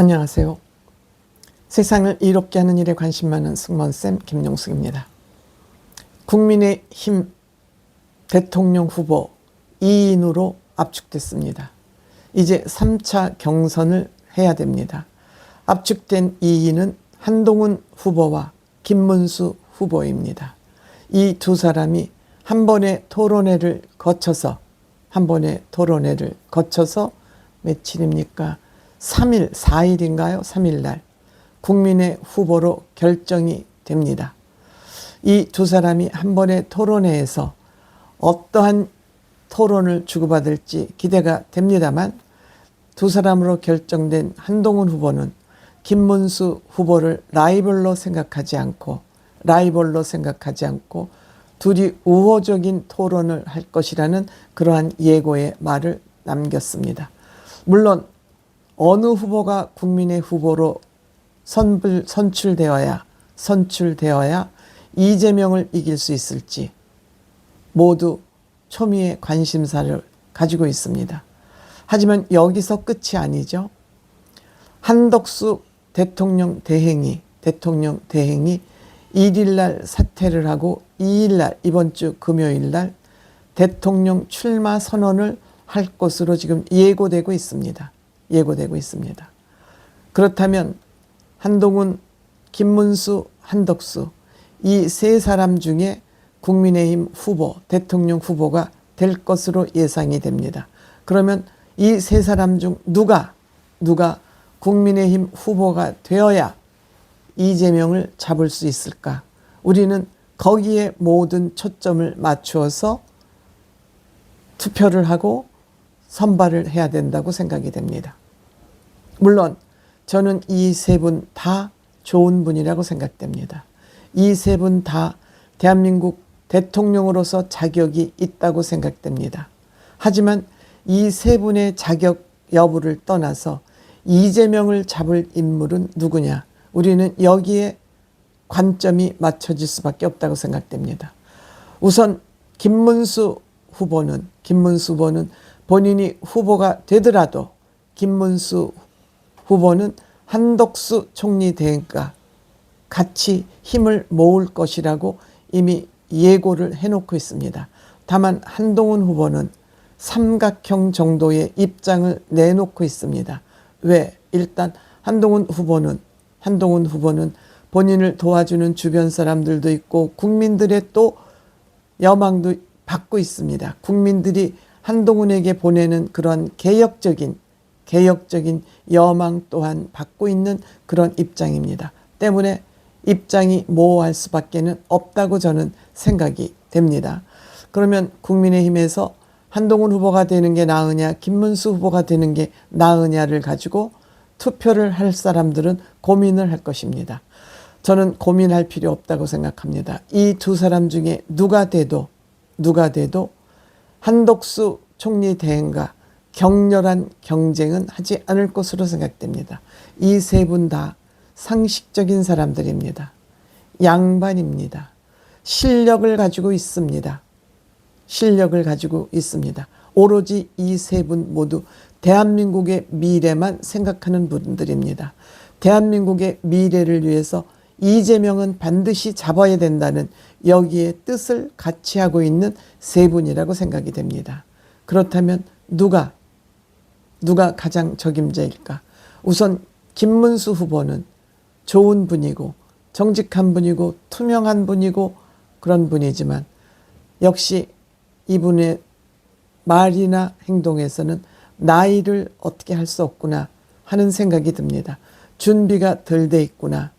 안녕하세요. 세상을 이롭게 하는 일에 관심 많은 승무원쌤 김용숙입니다. 국민의힘 대통령 후보 2인으로 압축됐습니다. 이제 3차 경선을 해야 됩니다. 압축된 2인은 한동훈 후보와 김문수 후보입니다. 이 두 사람이 한 번의 토론회를 거쳐서 며칠입니까? 3일, 4일인가요? 3일날 국민의 후보로 결정이 됩니다. 이 두 사람이 한 번의 토론회에서 어떠한 토론을 주고받을지 기대가 됩니다만, 두 사람으로 결정된 한동훈 후보는 김문수 후보를 라이벌로 생각하지 않고 둘이 우호적인 토론을 할 것이라는 그러한 예고의 말을 남겼습니다. 물론 어느 후보가 국민의 후보로 선출되어야 이재명을 이길 수 있을지 모두 초미의 관심사를 가지고 있습니다. 하지만 여기서 끝이 아니죠. 한덕수 대통령 대행이 1일날 사퇴를 하고 2일날, 이번 주 금요일날 대통령 출마 선언을 할 것으로 지금 예고되고 있습니다. 그렇다면 한동훈, 김문수, 한덕수 이 세 사람 중에 국민의힘 후보, 대통령 후보가 될 것으로 예상이 됩니다. 그러면 이 세 사람 중 누가 국민의힘 후보가 되어야 이재명을 잡을 수 있을까? 우리는 거기에 모든 초점을 맞추어서 투표를 하고 선발을 해야 된다고 생각이 됩니다. 물론 저는 이 세 분 다 좋은 분이라고 생각됩니다. 이 세 분 다 대한민국 대통령으로서 자격이 있다고 생각됩니다. 하지만 이 세 분의 자격 여부를 떠나서 이재명을 잡을 인물은 누구냐? 우리는 여기에 관점이 맞춰질 수밖에 없다고 생각됩니다. 우선 김문수 후보는 본인이 후보가 되더라도 김문수 후보는 한덕수 총리 대행과 같이 힘을 모을 것이라고 이미 예고를 해놓고 있습니다. 다만 한동훈 후보는 삼각형 정도의 입장을 내놓고 있습니다. 왜? 일단 한동훈 후보는 본인을 도와주는 주변 사람들도 있고 국민들의 또 여망도 받고 있습니다. 국민들이 한동훈에게 보내는 그런 개혁적인 여망 또한 받고 있는 그런 입장입니다. 때문에 입장이 모호할 수밖에 없다고 저는 생각이 됩니다. 그러면 국민의힘에서 한동훈 후보가 되는 게 나으냐, 김문수 후보가 되는 게 나으냐를 가지고 투표를 할 사람들은 고민을 할 것입니다. 저는 고민할 필요 없다고 생각합니다. 이 두 사람 중에 누가 돼도 한덕수 총리 대행과 격렬한 경쟁은 하지 않을 것으로 생각됩니다. 이 세 분 다 상식적인 사람들입니다. 양반입니다. 실력을 가지고 있습니다. 오로지 이 세 분 모두 대한민국의 미래만 생각하는 분들입니다. 대한민국의 미래를 위해서 이재명은 반드시 잡아야 된다는 여기에 뜻을 같이 하고 있는 세 분이라고 생각이 됩니다. 그렇다면 누가 가장 적임자일까? 우선 김문수 후보는 좋은 분이고 정직한 분이고 투명한 분이고 그런 분이지만 역시 이분의 말이나 행동에서는 나이를 어떻게 할 수 없구나 하는 생각이 듭니다. 준비가 덜 돼 있구나.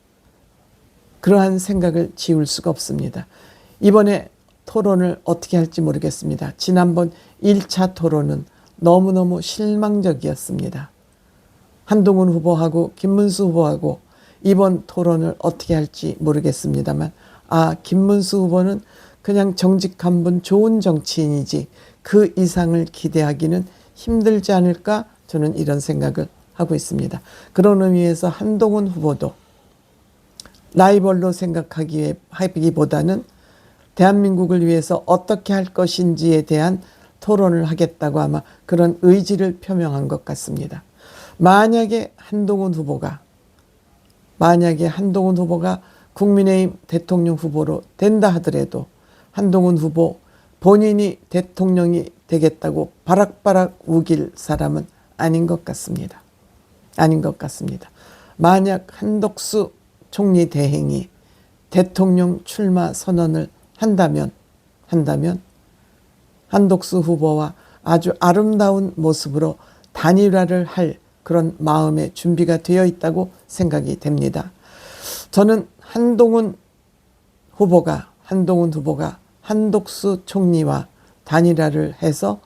그러한 생각을 지울 수가 없습니다. 이번에 토론을 어떻게 할지 모르겠습니다. 지난번 1차 토론은 너무너무 실망적이었습니다. 한동훈 후보하고 김문수 후보하고 이번 토론을 어떻게 할지 모르겠습니다만, 김문수 후보는 그냥 정직한 분, 좋은 정치인이지 그 이상을 기대하기는 힘들지 않을까, 저는 이런 생각을 하고 있습니다. 그런 의미에서 한동훈 후보도 라이벌로 생각하기보다는 대한민국을 위해서 어떻게 할 것인지에 대한 토론을 하겠다고 아마 그런 의지를 표명한 것 같습니다. 만약에 한동훈 후보가 국민의힘 대통령 후보로 된다 하더라도 한동훈 후보 본인이 대통령이 되겠다고 바락바락 우길 사람은 아닌 것 같습니다. 만약 한덕수 총리 대행이 대통령 출마 선언을 한다면 한덕수 후보와 아주 아름다운 모습으로 단일화를 할 그런 마음의 준비가 되어 있다고 생각이 됩니다. 저는 한동훈 후보가 한덕수 총리와 단일화를 해서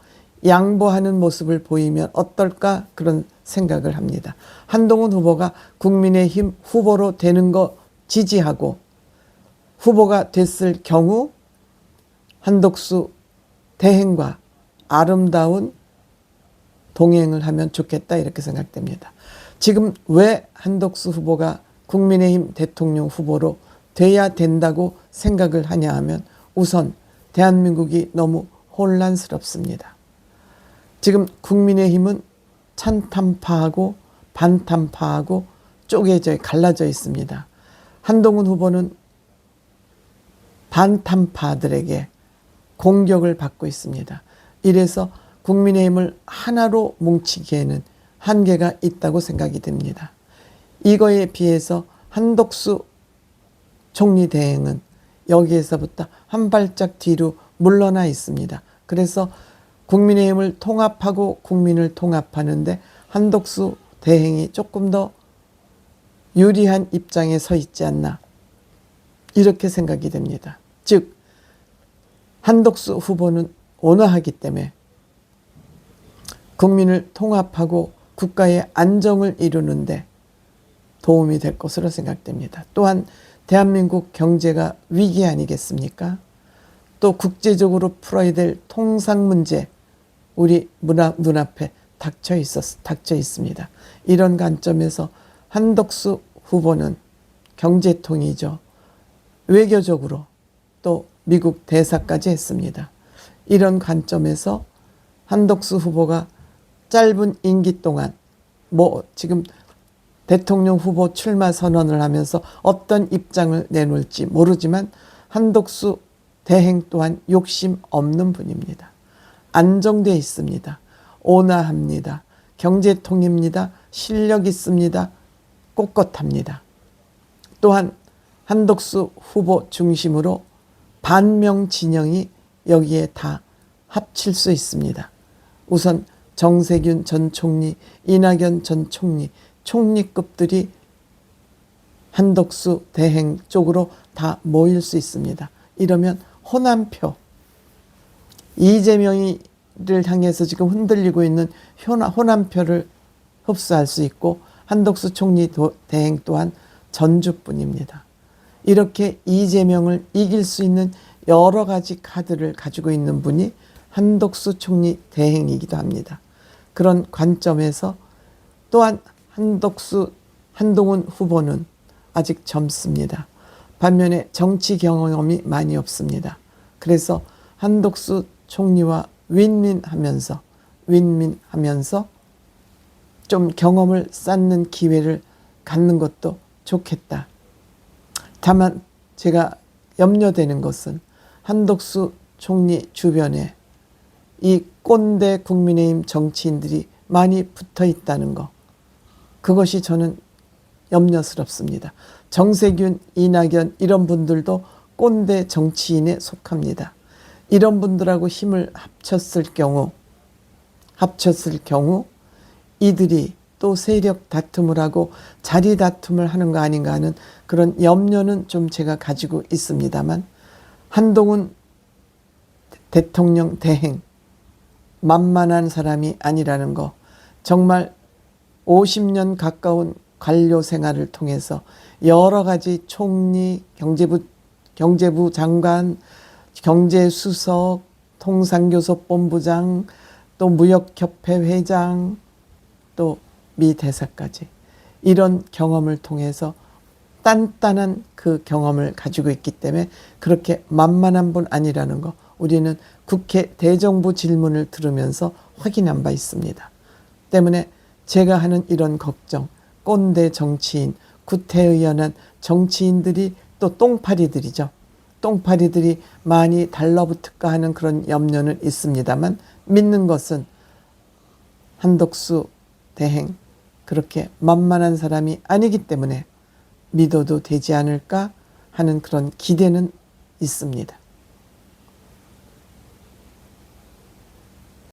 양보하는 모습을 보이면 어떨까 그런 생각을 합니다. 한동훈 후보가 국민의힘 후보로 되는 거 지지하고 후보가 됐을 경우 한덕수 대행과 아름다운 동행을 하면 좋겠다 이렇게 생각됩니다. 지금 왜 한덕수 후보가 국민의힘 대통령 후보로 돼야 된다고 생각을 하냐 하면 우선 대한민국이 너무 혼란스럽습니다. 지금 국민의힘은 찬탄파하고 반탄파하고 갈라져 있습니다. 한동훈 후보는 반탄파들에게 공격을 받고 있습니다. 이래서 국민의힘을 하나로 뭉치기에는 한계가 있다고 생각이 됩니다. 이거에 비해서 한덕수 총리 대행은 여기에서부터 한 발짝 뒤로 물러나 있습니다. 그래서 국민의힘을 통합하고 국민을 통합하는데 한덕수 대행이 조금 더 유리한 입장에 서 있지 않나 이렇게 생각이 됩니다. 즉 한덕수 후보는 온화하기 때문에 국민을 통합하고 국가의 안정을 이루는데 도움이 될 것으로 생각됩니다. 또한 대한민국 경제가 위기 아니겠습니까? 또 국제적으로 풀어야 될 통상 문제 우리 눈앞에 닥쳐 있습니다. 이런 관점에서 한덕수 후보는 경제통이죠. 외교적으로 또 미국 대사까지 했습니다. 이런 관점에서 한덕수 후보가 짧은 임기 동안 지금 대통령 후보 출마 선언을 하면서 어떤 입장을 내놓을지 모르지만 한덕수 대행 또한 욕심 없는 분입니다. 안정되어 있습니다. 온화합니다. 경제통입니다. 실력 있습니다. 꼿꼿합니다. 또한 한덕수 후보 중심으로 반명 진영이 여기에 다 합칠 수 있습니다. 우선 정세균 전 총리, 이낙연 전 총리, 총리급들이 한덕수 대행 쪽으로 다 모일 수 있습니다. 이러면 호남표, 이재명이를 향해서 지금 흔들리고 있는 호남표를 흡수할 수 있고 한덕수 총리 대행 또한 전주뿐입니다. 이렇게 이재명을 이길 수 있는 여러 가지 카드를 가지고 있는 분이 한덕수 총리 대행이기도 합니다. 그런 관점에서 또한 한동훈 후보는 아직 젊습니다. 반면에 정치 경험이 많이 없습니다. 그래서 한덕수 총리와 윈윈하면서 좀 경험을 쌓는 기회를 갖는 것도 좋겠다. 다만 제가 염려되는 것은 한덕수 총리 주변에 이 꼰대 국민의힘 정치인들이 많이 붙어 있다는 거. 그것이 저는 염려스럽습니다. 정세균, 이낙연 이런 분들도 꼰대 정치인에 속합니다. 이런 분들하고 힘을 합쳤을 경우 이들이 또 세력 다툼을 하고 자리 다툼을 하는 거 아닌가 하는 그런 염려는 좀 제가 가지고 있습니다만 한동훈 대통령 대행 만만한 사람이 아니라는 거 정말 50년 가까운 관료 생활을 통해서 여러 가지 총리, 경제부 장관, 경제수석, 통상교섭본부장, 또 무역협회 회장, 또 미 대사까지 이런 경험을 통해서 단단한 그 경험을 가지고 있기 때문에 그렇게 만만한 분 아니라는 거 우리는 국회 대정부 질문을 들으면서 확인한 바 있습니다. 때문에 제가 하는 이런 걱정, 꼰대 정치인, 구태의연한 정치인들이 또 똥파리들이죠. 똥파리들이 많이 달라붙을까 하는 그런 염려는 있습니다만 믿는 것은 한덕수 대행 그렇게 만만한 사람이 아니기 때문에 믿어도 되지 않을까 하는 그런 기대는 있습니다.